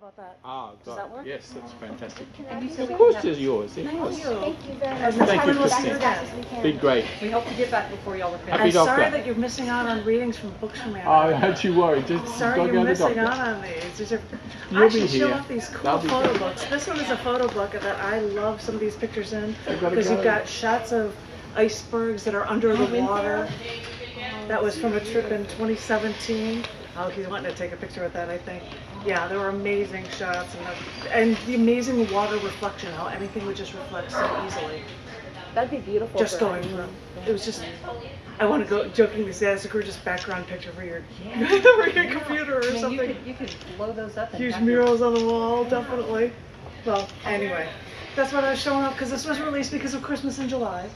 about that? Ah, does that work? Yes, that's fantastic. And you Of course it's yours. Thank you. Thank you very And much. Thank you, we'll see Pristine. you again. Be great. We hope to get back before y'all are finished. Happy I'm sorry doctor. that you're missing out on readings from books from Oh, Antarctica. don't you worry. Just Sorry go you're get the missing doctor. out on these. These are, You'll I be should show here. off these cool That'll be photo good. books. This one is a photo book that I love some of these pictures in You've got to because go. you've got shots of icebergs that are under the water. That was from a trip in 2017. Oh, he's wanting to take a picture with that, I think. Yeah, there were amazing shots and the amazing water reflection, how anything would just reflect so easily. That'd be beautiful. Just going through. It was just, I want to go jokingly say that's a gorgeous background picture for your, for your computer or something. You could blow those up and Huge have your- murals on the wall, definitely. Well, anyway, that's what I was showing up because this was released because of Christmas in July.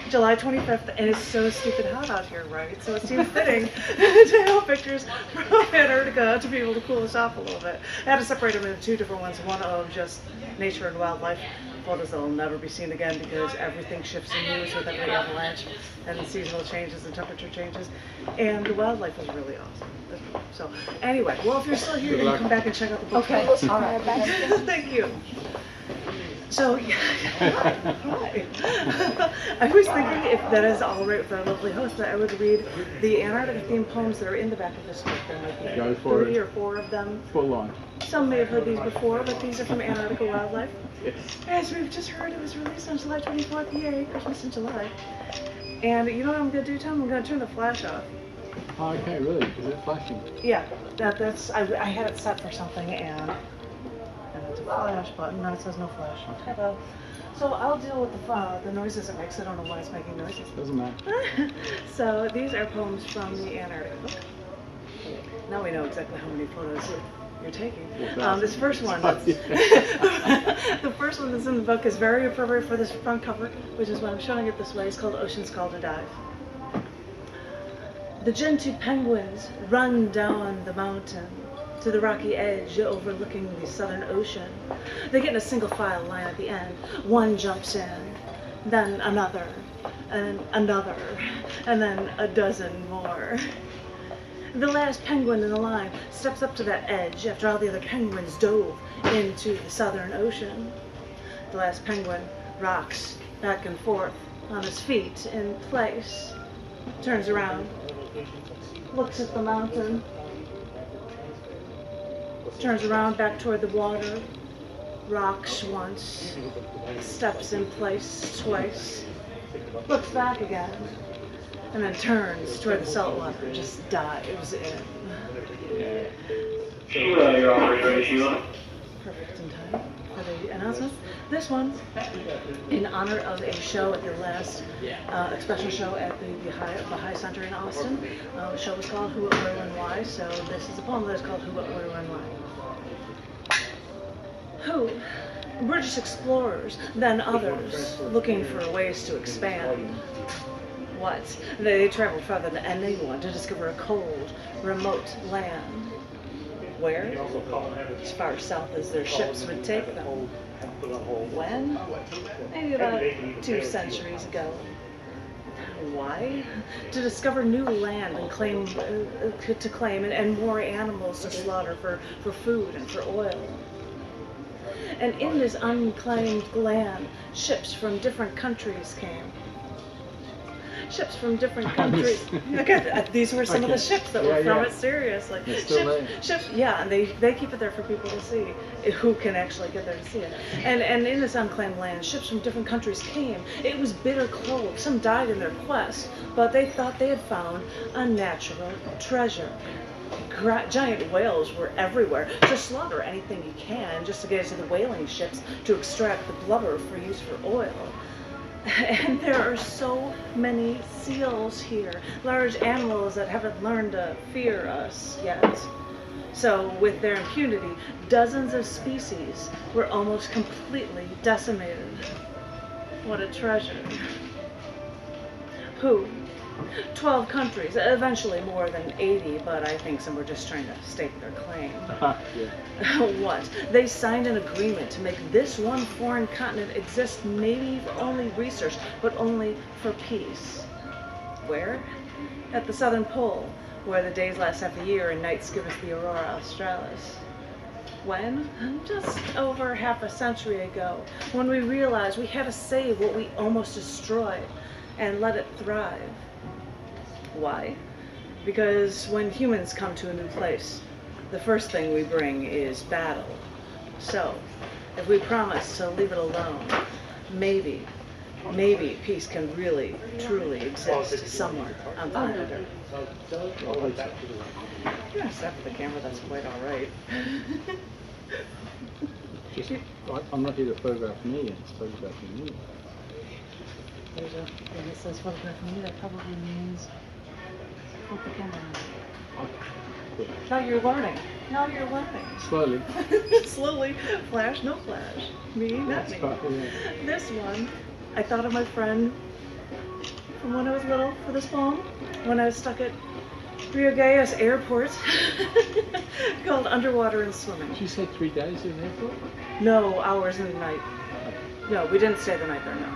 July 25th, and it's so stupid hot out here, right? So it seemed fitting to have pictures from Antarctica to be able to cool us off a little bit. I had to separate them into two different ones, one of just nature and wildlife photos that will never be seen again because everything shifts and moves with every avalanche and seasonal changes and temperature changes, and the wildlife was really awesome. So anyway, well, if you're still here, you can come back and check out the book. Okay, all right. Thank you. So, hi. I was thinking if that is all right with our lovely host, that I would read the Antarctica themed poems that are in the back of this book. There might be Go for 3 it. or 4 of them. Full on. Some may have heard these before, but these are from Antarctica Wildlife. Yes. As we've just heard, it was released on July 24th. Yay, Christmas in July. And you know what I'm going to do, Tom? I'm going to turn the flash off. Oh, okay, really? Is it flashing? Yeah, that's I had it set for something and it's a flash button. No, it says no flash. Hello. So I'll deal with the noises it makes. I don't know why it's making noises. Doesn't matter. So these are poems from the Antarctica book. Now we know exactly how many photos you're taking. This first one, the first one that's in the book is very appropriate for this front cover, which is why I'm showing it this way. It's called Ocean's Call to Dive. The gentoo penguins run down the mountain to the rocky edge overlooking the southern ocean. They get in a single file line at the end. One jumps in, then another, and another, and then a dozen more. The last penguin in the line steps up to that edge after all the other penguins dove into the southern ocean. The last penguin rocks back and forth on his feet in place, turns around, looks at the mountain, turns around back toward the water, rocks once, steps in place twice, looks back again, and then turns toward the salt water, just dives in. Sheila, you're all ready, Sheila. Perfect in time for the announcements. This one, in honor of a show at the last special show at the Baha'i Center in Austin. The show was called Who, What, Where, When, Why, so this is a poem that is called Who, What, Where, When, Why. Who? British explorers, then others, looking for ways to expand. What? They traveled farther than anyone to discover a cold, remote land. Where? As far south as their ships would take them. When? Maybe about 2 centuries ago. Why? To discover new land and claim and more animals to slaughter for food and for oil. And in this unclaimed land, ships from different countries came. Ships from different countries. Okay, these were some of the ships that were from it, seriously. Ships, yeah, and they keep it there for people to see who can actually get there to see it. And in this unclaimed land, ships from different countries came. It was bitter cold. Some died in their quest, but they thought they had found a natural treasure. Giant whales were everywhere. Just slaughter anything you can just to get into the whaling ships to extract the blubber for use for oil. And there are so many seals here, large animals that haven't learned to fear us yet. So with their impunity, dozens of species were almost completely decimated. What a treasure. Who? 12 countries, eventually more than 80, but I think some were just trying to stake their claim. What? They signed an agreement to make this one foreign continent exist, maybe for only research, but only for peace. Where? At the Southern Pole, where the days last half a year and nights give us the aurora australis. When? Just over half a century ago, when we realized we had to save what we almost destroyed and let it thrive. Why? Because when humans come to a new place, the first thing we bring is battle. So, if we promise to leave it alone, maybe peace can really, truly exist somewhere on planet Earth. You're gonna step with the camera, that's quite alright. I'm not here to photograph me, it's photographing you. There's a thing that says photograph me, that probably means put the camera on. Good. Now you're learning. Now you're learning. Slowly. Slowly. Flash, no flash. Me, not me. Yeah. This one, I thought of my friend from when I was little for this poem, when I was stuck at Rio Gallegos Airport, called Underwater and Swimming. Did you say 3 days in the airport? No, hours in the night. No, we didn't stay the night there, no.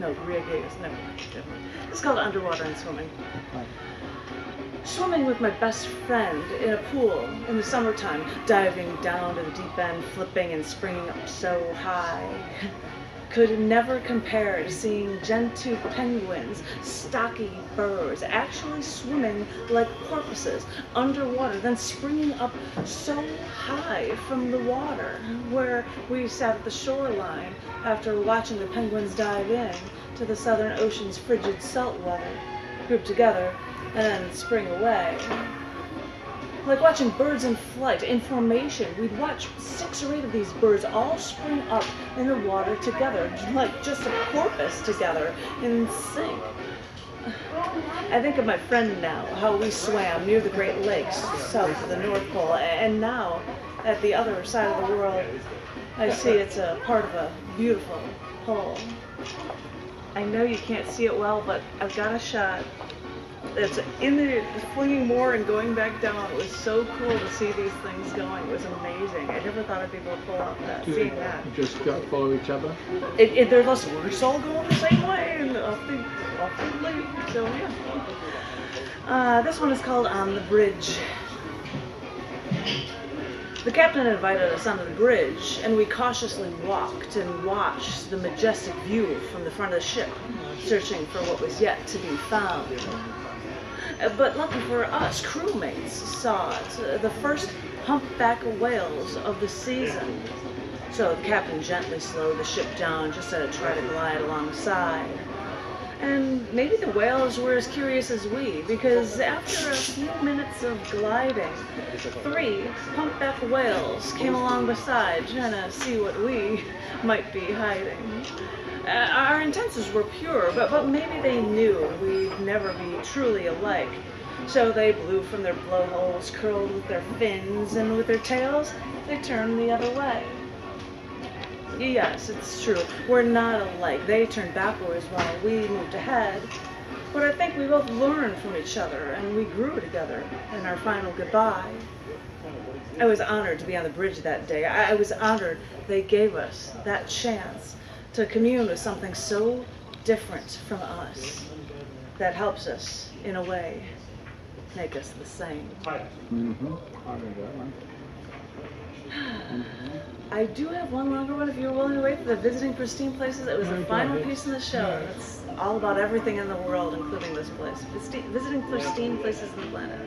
No, Rio Gallegos, never mind. It's called Underwater and Swimming. Right. Swimming with my best friend in a pool in the summertime, diving down to the deep end, flipping and springing up so high. Could never compare to seeing gentoo penguins, stocky birds, actually swimming like porpoises underwater, then springing up so high from the water, where we sat at the shoreline after watching the penguins dive in to the Southern Ocean's frigid salt water, grouped together, and then spring away. Like watching birds in flight, in formation. We'd watch 6 or 8 of these birds all spring up in the water together, like just a porpoise together, in sync. I think of my friend now, how we swam near the Great Lakes, south of the North Pole, and now, at the other side of the world, I see it's a part of a beautiful pole. I know you can't see it well, but I've got a shot. It's in the flinging more and going back down. It was so cool to see these things going. It was amazing. I never thought I'd be able to pull off that, seeing that. You just follow each other? They're just all going the same way and off they leave. So yeah. This one is called On the Bridge. The captain invited us onto the bridge, and we cautiously walked and watched the majestic view from the front of the ship, searching for what was yet to be found. But lucky for us, crewmates saw it, the first humpback whales of the season. So the captain gently slowed the ship down just to try to glide alongside. And maybe the whales were as curious as we, because after a few minutes of gliding, 3 humpback whales came along beside, trying to see what we might be hiding. Our intentions were pure, but maybe they knew we'd never be truly alike. So they blew from their blowholes, curled with their fins, and with their tails, they turned the other way. Yes, it's true. We're not alike. They turned backwards while we moved ahead. But I think we both learned from each other, and we grew together in our final goodbye. I was honored to be on the bridge that day. I was honored they gave us that chance to commune with something so different from us that helps us, in a way, make us the same. Mm-hmm. I remember that one. I do have one longer one if you're willing to wait for the Visiting Pristine Places. It was the final piece in the show. It's all about everything in the world, including this place. Visiting Pristine Places on the planet.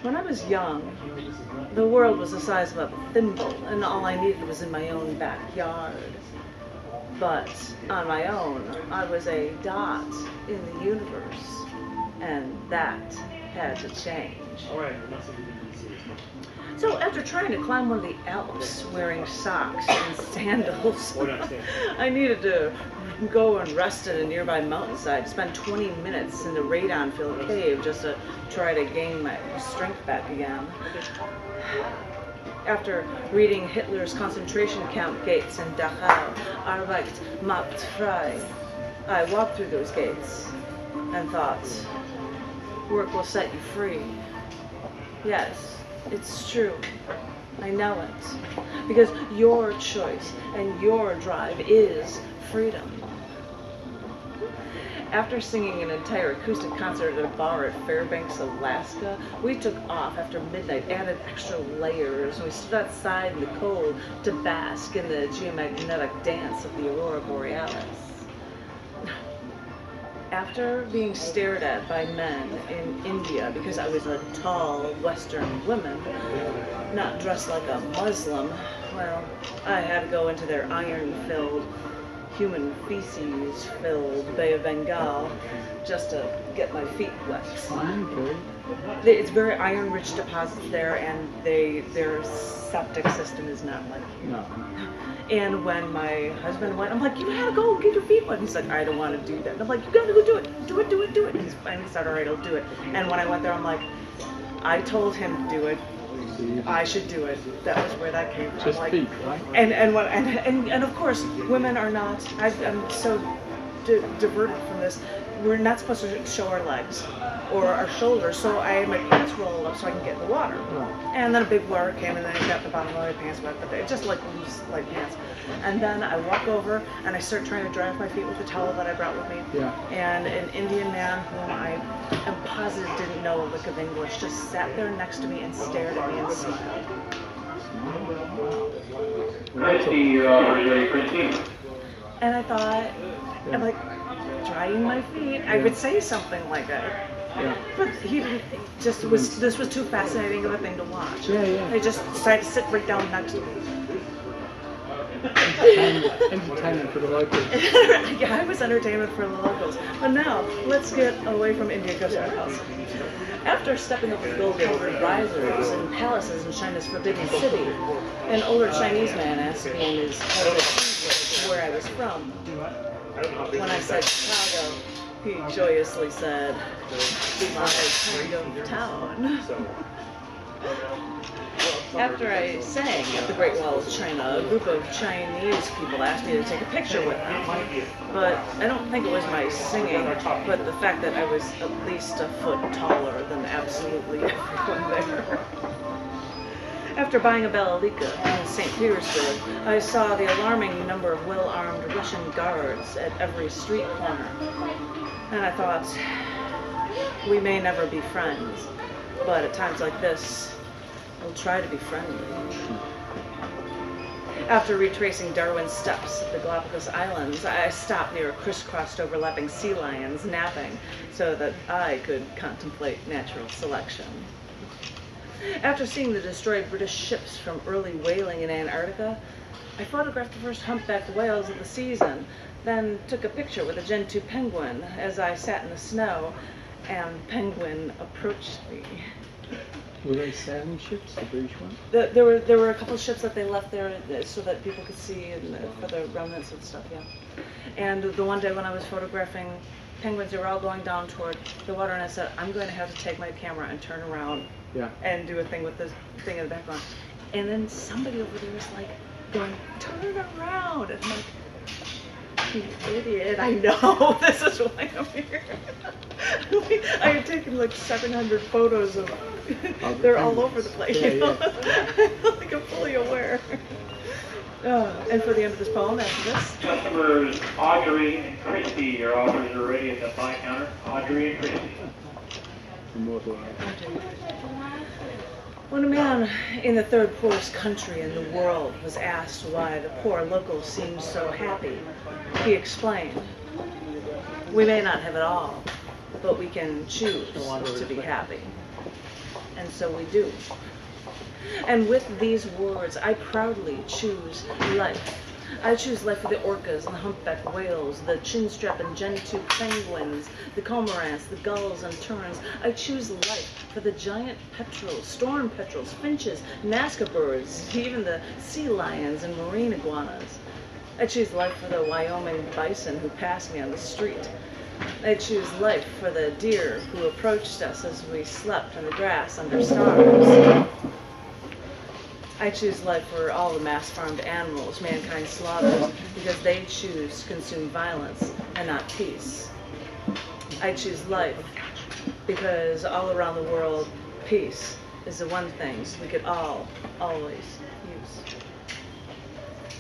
When I was young, the world was the size of a thimble, and all I needed was in my own backyard. But on my own, I was a dot in the universe, and that had to change. So after trying to climb one of the Alps wearing socks and sandals, I needed to go and rest at a nearby mountainside, spend 20 minutes in the radon-filled cave just to try to gain my strength back again. After reading Hitler's concentration camp gates in Dachau, Arbeit macht frei, I walked through those gates and thought, work will set you free. Yes, it's true. I know it. Because your choice and your drive is freedom. After singing an entire acoustic concert at a bar at Fairbanks, Alaska, we took off after midnight, added extra layers, and we stood outside in the cold to bask in the geomagnetic dance of the Aurora Borealis. After being stared at by men in India because I was a tall Western woman, not dressed like a Muslim, well, I had to go into their iron-filled, human feces-filled Bay of Bengal just to get my feet wet. It's very iron-rich deposits there, and their septic system is not like here. No. And when my husband went, I'm like, you gotta go get your feet wet. He's like, I don't want to do that. And I'm like, you gotta go do it. Do it, do it, do it. And he's finally said, all right, I'll do it. And when I went there, I'm like, I told him to do it. I should do it. That was where that came from. Just like, feet, right? And of course, women are not. I'm so diverted from this. We're not supposed to show our legs or our shoulders, so I had my pants rolled up so I can get in the water. Oh. And then a big water came, and then I got the bottom of my pants wet, but they just like loose, like pants. And then I walk over and I start trying to dry off my feet with the towel that I brought with me. Yeah. And an Indian man whom I am positive didn't know a lick of English just sat there next to me and stared at me and smiled. Christy, your offer is ready, Christy. And I thought, I'm like, drying my feet, I would say something like that. Yeah. But he didn't, just was, this was too fascinating of a thing to watch. Yeah, yeah. They just decided to sit right down next to me. Entertainment for the locals. Yeah, I was entertainment for the locals. But now, let's get away from India and go somewhere else. After stepping over the gold-covered risers and palaces in China's Forbidden City, an older Chinese man asked me in his English where I was from. When I said Chicago, he joyously said, my kind of town. After I sang at the Great Wall of China, a group of Chinese people asked me to take a picture with them. But I don't think it was my singing, but the fact that I was at least a foot taller than absolutely everyone there. After buying a Balalika in St. Petersburg, I saw the alarming number of well-armed Russian guards at every street corner. And I thought, we may never be friends, but at times like this, I'll try to be friendly. After retracing Darwin's steps at the Galapagos Islands, I stopped near crisscrossed overlapping sea lions napping so that I could contemplate natural selection. After seeing the destroyed British ships from early whaling in Antarctica, I photographed the first humpbacked whales of the season, then took a picture with a Gen 2 penguin as I sat in the snow, and the penguin approached me. Were they sailing ships, the British one? There were a couple of ships that they left there so that people could see and for the remnants and stuff, yeah. And the one day when I was photographing penguins, they were all going down toward the water, and I said, I'm going to have to take my camera and turn around and do a thing with this thing in the background. And then somebody over there was like going, turn around. And I'm like, you idiot, I know, this is why I'm here. I had taken like 700 photos of they're all over the place, you know? Like, I'm fully aware. And for the end of this poem, after this. Customers Audrey and Christy, your offers are ready at the buy counter. Audrey and Christy. When a man in the third poorest country in the world was asked why the poor locals seemed so happy, he explained, we may not have it all, but we can choose to be happy. And so we do. And with these words, I proudly choose life. I choose life for the orcas and the humpback whales, the chinstrap and Gen 2 penguins, the cormorants, the gulls and terns. I choose life for the giant petrels, storm petrels, finches, Nazca birds, even the sea lions and marine iguanas. I choose life for the Wyoming bison who passed me on the street. I choose life for the deer who approached us as we slept in the grass under stars. I choose life for all the mass-farmed animals mankind slaughters because they choose to consume violence and not peace. I choose life because all around the world, peace is the one thing we could all, always use.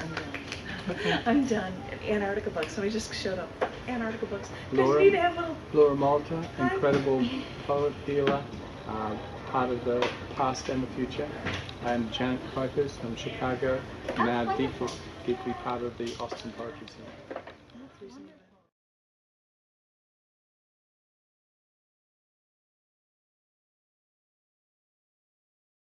I'm done. I'm done. Antarctica bug. Somebody just showed up. Antarctica books. Laura- They need to have little. Laura Malta, incredible poet, healer, part of the past and the future. And Janet Kuypers from Chicago, now deeply part of the Austin Poetry Center.